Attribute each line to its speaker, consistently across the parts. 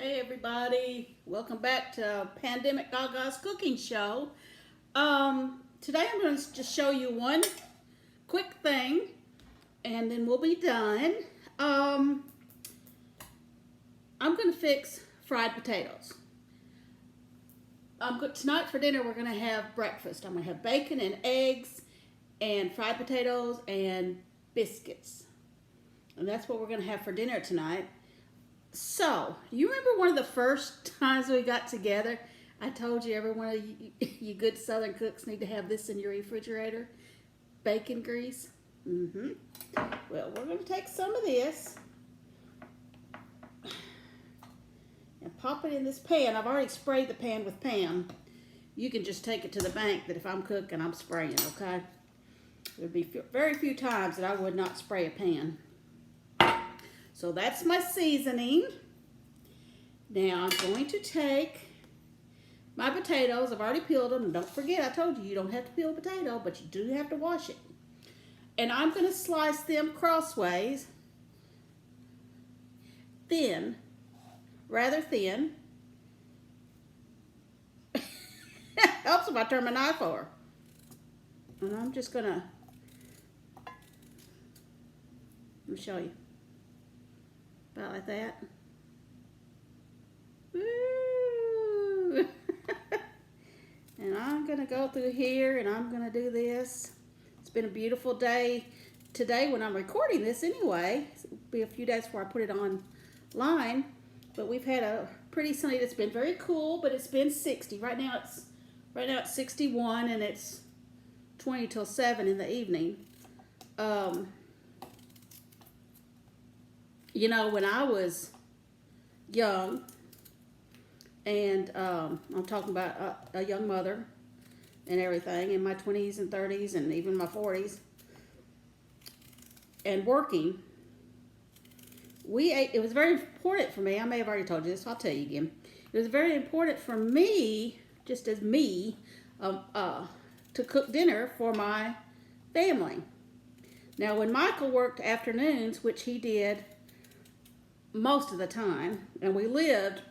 Speaker 1: Hey everybody, welcome back to Pandemic Gaga's cooking show. Today I'm going to just show you one quick thing and then we'll be done. I'm going to fix fried potatoes. Tonight for dinner we're going to have breakfast. I'm going to have bacon and eggs and fried potatoes and biscuits. And that's what we're going to have for dinner tonight. So, you remember one of the first times we got together? I told you every one of you good Southern cooks need to have this in your refrigerator. Bacon grease. Well, we're going to take some of this and pop it in this pan. I've already sprayed the pan with Pam. You can just take it to the bank that if I'm cooking, I'm spraying, okay? There would be very few times that I would not spray a pan. So that's my seasoning. Now I'm going to take my potatoes. I've already peeled them. And don't forget, I told you don't have to peel a potato, but you do have to wash it. And I'm going to slice them crossways, thin, rather thin. Helps if I turn my knife over. And I'm just going to, let me show you. About like that. Woo! And I'm going to go through here and I'm going to do this. It's been a beautiful day today when I'm recording this anyway. It'll be a few days before I put it online. But we've had a pretty sunny, it's been very cool, but it's been 60. Right now it's 61 and it's 20 till 7 in the evening. You know, when I was young, and I'm talking about a young mother and everything, in my 20s and 30s and even my 40s, and working, we ate, it was very important for me, I may have already told you this, so I'll tell you again. It was very important for me, just as me, to cook dinner for my family. Now, when Michael worked afternoons, which he did most of the time, and we lived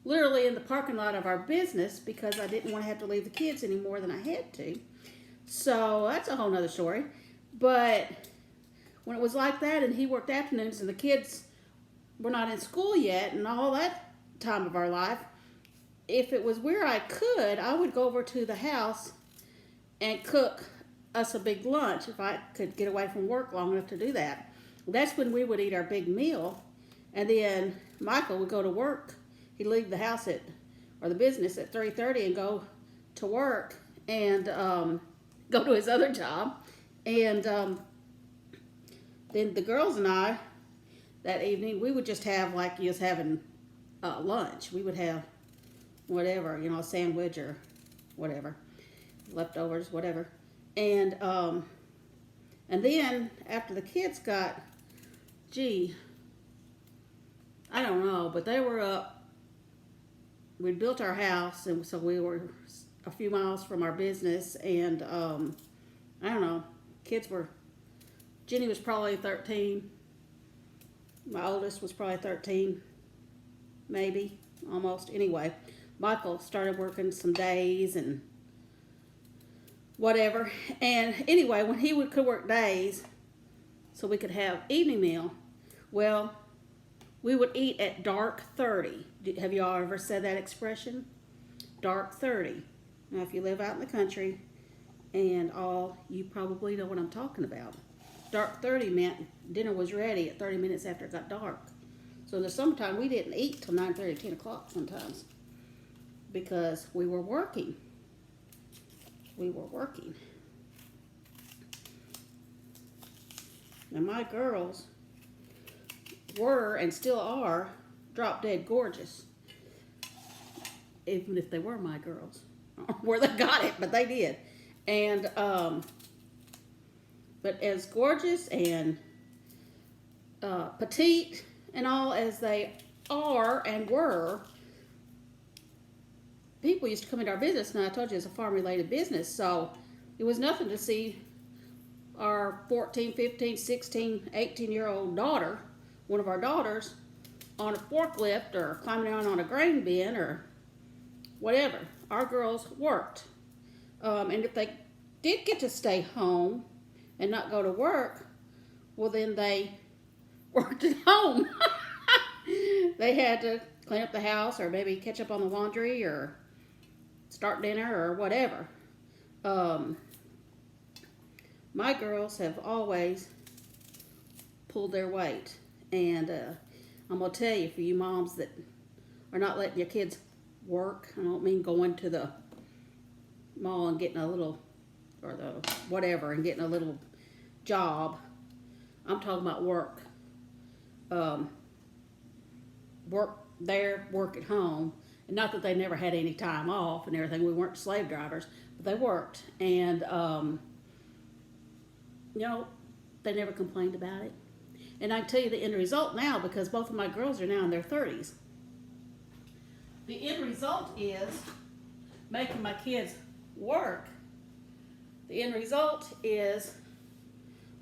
Speaker 1: literally in the parking lot of our business because I didn't want to have to leave the kids any more than I had to. So that's a whole nother story. But when it was like that and he worked afternoons and the kids were not in school yet and all that time of our life, if it was where I could, I would go over to the house and cook us a big lunch if I could get away from work long enough to do that. That's when we would eat our big meal. And then Michael would go to work. He'd leave the house or the business at 3:30 and go to work and go to his other job. And then the girls and I, that evening, we would just have like you was having lunch. We would have whatever, you know, a sandwich or whatever, leftovers, whatever. And then after the kids got, I don't know, but they were up. We'd built our house, and so we were a few miles from our business, and I don't know, Jenny was probably 13. My oldest was probably 13, maybe, almost. Anyway, Michael started working some days and whatever. And anyway, when he could work days, so we could have evening meal, well, we would eat at dark 30. Have y'all ever said that expression? Dark 30. Now, if you live out in the country and all, you probably know what I'm talking about. Dark 30 meant dinner was ready at 30 minutes after it got dark. So in the summertime, we didn't eat till 9:30, 10 o'clock sometimes because we were working. We were working. Now, my girls were and still are drop dead gorgeous, even if they were my girls. Where they got it, but they did. And but as gorgeous and petite and all as they are and were, people used to come into our business, and I told you it's a farm related business, so it was nothing to see our 14, 15, 16, 18-year-old daughter, one of our daughters, on a forklift or climbing around on a grain bin or whatever. Our girls worked. And if they did get to stay home and not go to work, well, then they worked at home. They had to clean up the house or maybe catch up on the laundry or start dinner or whatever. My girls have always pulled their weight. And I'm going to tell you, for you moms that are not letting your kids work, I don't mean going to the mall and getting a little, or the whatever, and getting a little job. I'm talking about work. Work there, work at home. And not that they never had any time off and everything. We weren't slave drivers, but they worked. And, you know, they never complained about it. And I can tell you the end result now, because both of my girls are now in their 30s. The end result is making my kids work. The end result is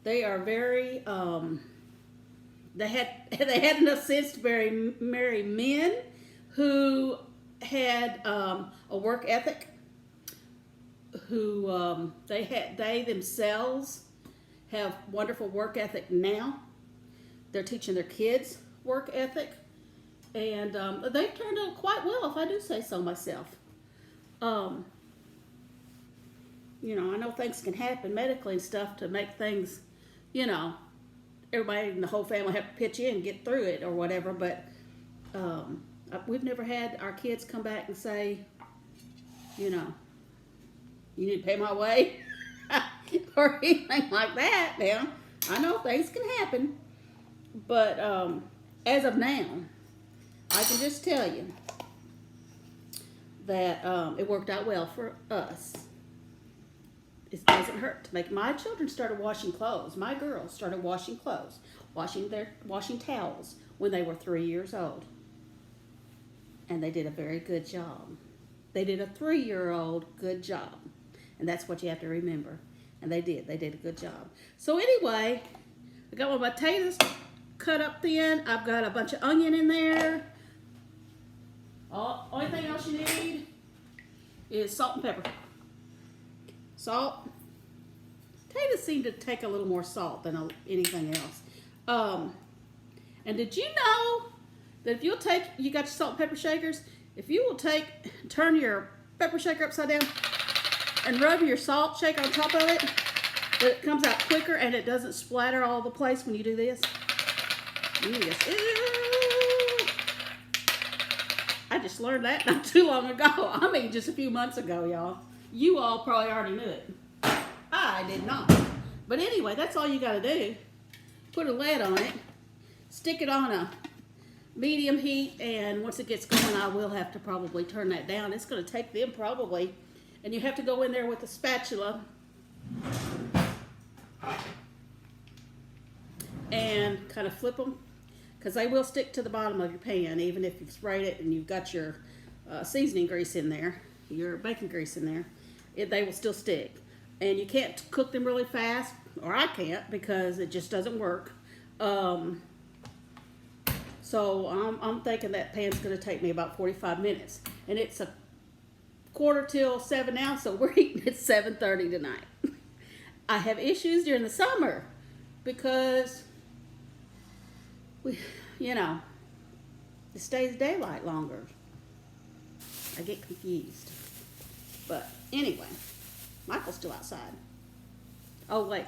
Speaker 1: they are very, they had enough sense to marry men who had a work ethic, who they themselves have wonderful work ethic now. They're teaching their kids work ethic, and they've turned out quite well, if I do say so myself. You know, I know things can happen medically and stuff to make things, you know, everybody in the whole family have to pitch in and get through it or whatever, but we've never had our kids come back and say, you know, you need to pay my way or anything like that. Now, I know things can happen, but as of now, I can just tell you that it worked out well for us. It doesn't hurt to make. My children started washing clothes. My girls started washing clothes, washing towels when they were 3 years old, and they did a very good job. They did a 3-year-old good job, and that's what you have to remember. And they did. They did a good job. So anyway, I got my potatoes cut up thin. I've got a bunch of onion in there. Only thing else you need is salt and pepper. Salt. Potatoes seem to take a little more salt than anything else. And did you know that if you'll you got your salt and pepper shakers, if you will turn your pepper shaker upside down and rub your salt shaker on top of it, that it comes out quicker and it doesn't splatter all over the place when you do this? I just learned that not too long ago. I mean, just a few months ago, y'all. You all probably already knew it. I did not. But anyway, that's all you got to do. Put a lid on it. Stick it on a medium heat. And once it gets going, I will have to probably turn that down. It's going to take them probably. And you have to go in there with a spatula. And kind of flip them. Because they will stick to the bottom of your pan. Even if you've sprayed it and you've got your seasoning grease in there. Your bacon grease in there. They will still stick. And you can't cook them really fast, or I can't, because it just doesn't work. So I'm thinking that pan's going to take me about 45 minutes. And it's a 6:45 now, so we're eating at 7:30 tonight. I have issues during the summer because, it stays daylight longer. I get confused. But anyway, Michael's still outside. Oh, wait.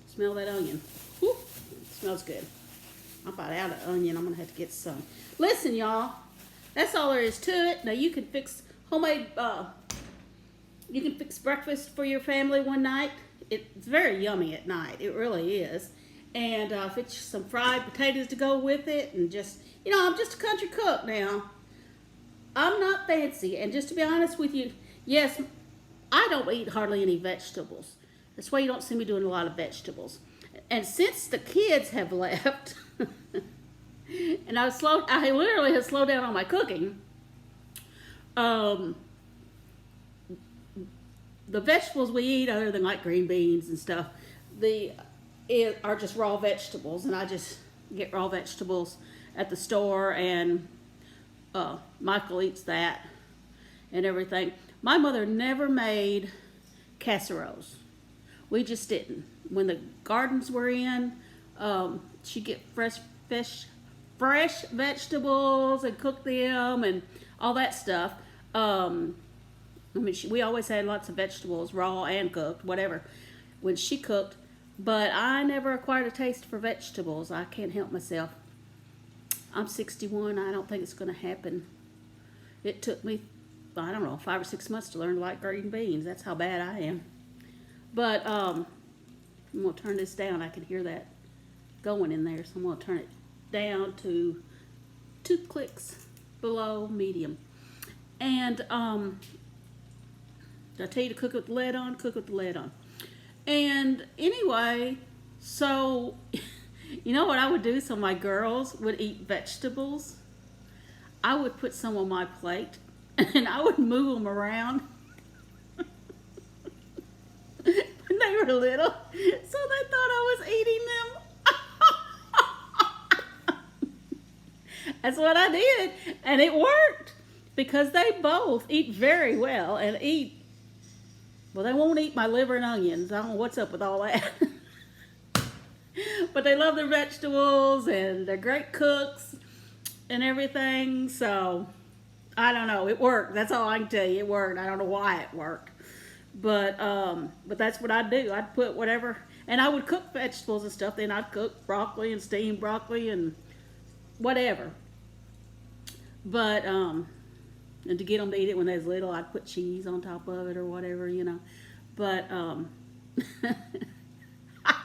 Speaker 1: Smell that onion. Whew, smells good. I'm about out of onion. I'm going to have to get some. Listen, y'all. That's all there is to it. Now, you can fix homemade, you can fix breakfast for your family one night. It's very yummy at night. It really is. And fix some fried potatoes to go with it. And just, I'm just a country cook now. I'm not fancy. And just to be honest with you, yes, I don't eat hardly any vegetables. That's why you don't see me doing a lot of vegetables. And since the kids have left, and I literally have slowed down on my cooking. The vegetables we eat, other than like green beans and stuff, are just raw vegetables, and I just get raw vegetables at the store, and Michael eats that and everything. My mother never made casseroles. We just didn't. When the gardens were in, she'd get fresh vegetables and cook them and all that stuff. We always had lots of vegetables, raw and cooked, whatever, when she cooked. But I never acquired a taste for vegetables. I can't help myself. I'm 61. I don't think it's going to happen. It took me, I don't know, 5 or 6 months to learn to like green beans. That's how bad I am. But I'm going to turn this down. I can hear that going in there. So I'm going to turn it down to 2 clicks below medium. And did I tell you to cook with the lid on? Cook with the lid on. And anyway, so you know what I would do so my girls would eat vegetables? I would put some on my plate and I would move them around when they were little, so they thought I was eating them. That's what I did, and it worked because they both eat very well and eat. Well, they won't eat my liver and onions. I don't know what's up with all that. But they love their vegetables and they're great cooks and everything. So, I don't know. It worked. That's all I can tell you. It worked. I don't know why it worked. But that's what I'd do. I'd put whatever. And I would cook vegetables and stuff. Then I'd cook broccoli and steamed broccoli and whatever. But, and to get them to eat it when they was little, I'd put cheese on top of it or whatever, you know. But I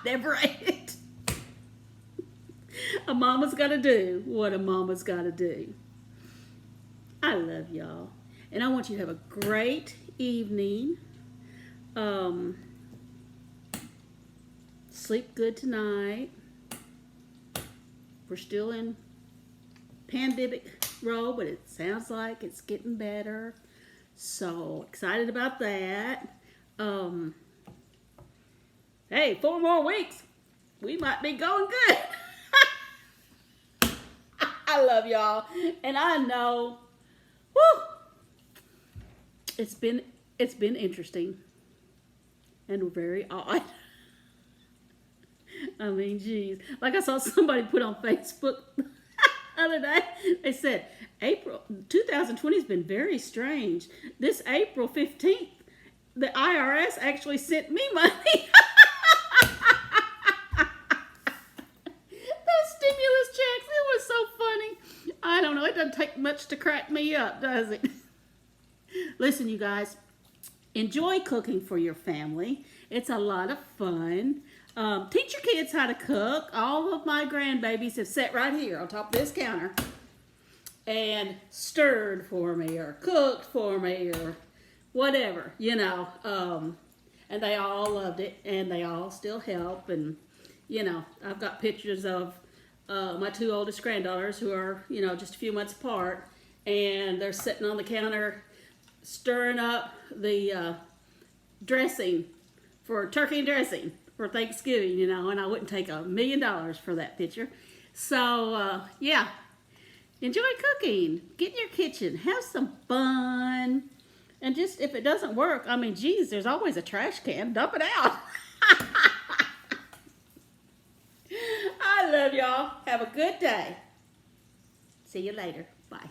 Speaker 1: never ate it. A mama's got to do what a mama's got to do. I love y'all. And I want you to have a great evening. Sleep good tonight. We're still in pandemic row, but it sounds like it's getting better. So excited about that. Hey, 4 more weeks. We might be going good. I love y'all. And I know, whew, it's been interesting and very odd. I mean, geez. Like I saw somebody put on Facebook the other day, they said, April 2020 has been very strange. This April 15th, the IRS actually sent me money. Those stimulus checks, it was so funny. I don't know, it doesn't take much to crack me up, does it? Listen, you guys, enjoy cooking for your family. It's a lot of fun. Teach your kids how to cook. All of my grandbabies have sat right here on top of this counter and stirred for me or cooked for me or whatever, you know. And they all loved it, and they all still help. And, you know, I've got pictures of my 2 oldest granddaughters who are, you know, just a few months apart, and they're sitting on the counter stirring up the dressing for turkey dressing for Thanksgiving, you know, and I wouldn't take $1 million for that picture. So, yeah, enjoy cooking. Get in your kitchen. Have some fun. And just, if it doesn't work, I mean, geez, there's always a trash can. Dump it out. I love y'all. Have a good day. See you later. Bye.